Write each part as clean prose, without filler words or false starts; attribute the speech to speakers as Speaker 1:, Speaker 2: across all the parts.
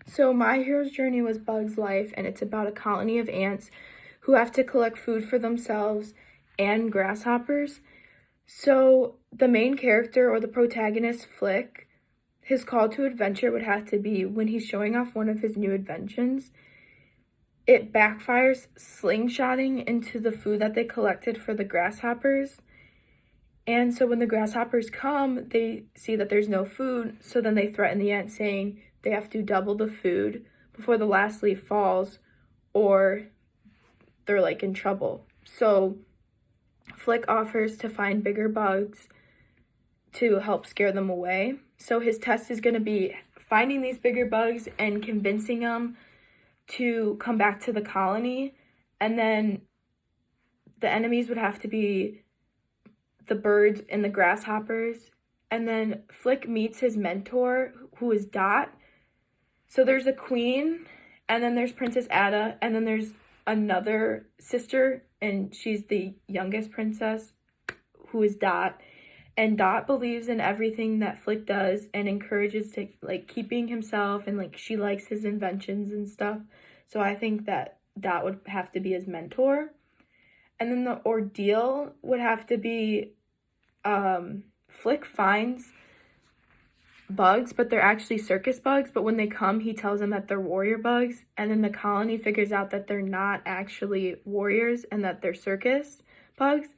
Speaker 1: So my hero's journey was Bug's Life, and it's about a colony of ants who have to collect food for themselves and grasshoppers. So the main character or the protagonist, Flick, his call to adventure would have to be when he's showing off one of his new inventions. It backfires slingshotting into the food that they collected for the grasshoppers. And so when the grasshoppers come, they see that there's no food, so then they threaten the ants saying they have to double the food before the last leaf falls or they're like in trouble. So Flick offers to find bigger bugs to help scare them away. So his test is going to be finding these bigger bugs and convincing them to come back to the colony. And then the enemies would have to be the birds and the grasshoppers. And then Flick meets his mentor, who is Dot. So there's a queen, and then there's Princess Ada, and then there's another sister, and she's the youngest princess, who is Dot. And Dot believes in everything that Flick does and encourages to like keeping himself, and like she likes his inventions and stuff. So I think that Dot would have to be his mentor. And then the ordeal would have to be Flick finds bugs, but they're actually circus bugs. But when they come, he tells them that they're warrior bugs. And then the colony figures out that they're not actually warriors and that they're circus bugs.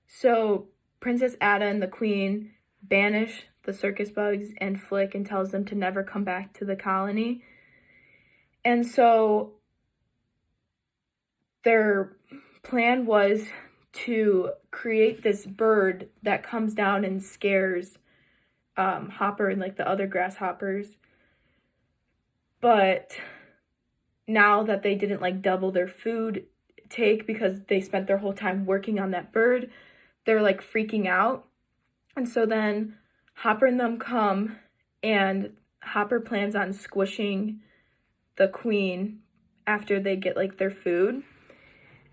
Speaker 1: So Princess Ada and the queen banish the circus bugs and Flick and tells them to never come back to the colony. And so their plan was to create this bird that comes down and scares Hopper and like the other grasshoppers. But now that they didn't like double their food take because they spent their whole time working on that bird, they're like freaking out. And so then Hopper and them come, and Hopper plans on squishing the queen after they get like their food.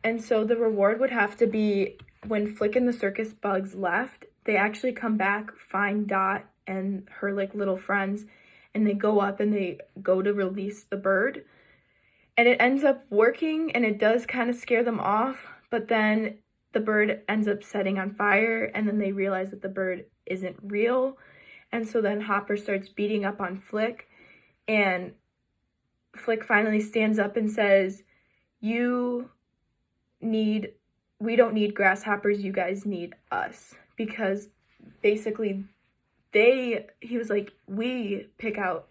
Speaker 1: And so the reward would have to be when Flick and the circus bugs left, they actually come back, find Dot and her like little friends, and they go up and they go to release the bird. And it ends up working, and it does kind of scare them off, but then the bird ends up setting on fire, and then they realize that the bird isn't real. And so then Hopper starts beating up on Flick, and Flick finally stands up and says, we don't need grasshoppers, you guys need us. Because basically he was like, we pick out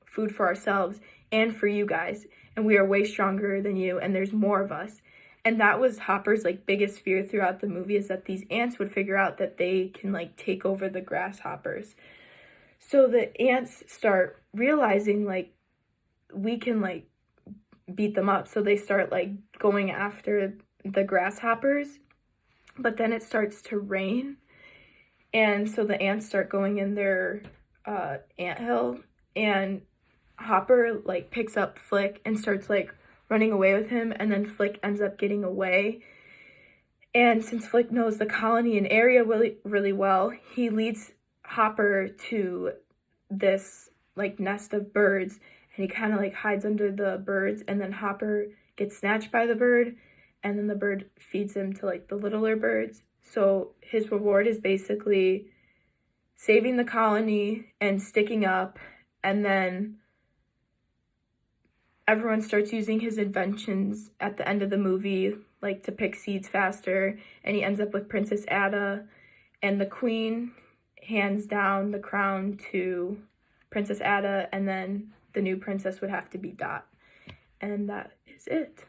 Speaker 1: food for ourselves and for you guys, and we are way stronger than you, and there's more of us. And that was Hopper's like biggest fear throughout the movie, is that these ants would figure out that they can like take over the grasshoppers. So the ants start realizing like we can like beat them up. So they start like going after the grasshoppers, but then it starts to rain. And so the ants start going in their anthill, and Hopper like picks up Flick and starts like running away with him, and then Flick ends up getting away. And since Flick knows the colony and area really, really well, he leads Hopper to this like nest of birds, and he kind of like hides under the birds, and then Hopper gets snatched by the bird, and then the bird feeds him to like the littler birds. So his reward is basically saving the colony and sticking up, and then everyone starts using his inventions at the end of the movie, like to pick seeds faster, and he ends up with Princess Ada, and the queen hands down the crown to Princess Ada, and then the new princess would have to be Dot. And that is it.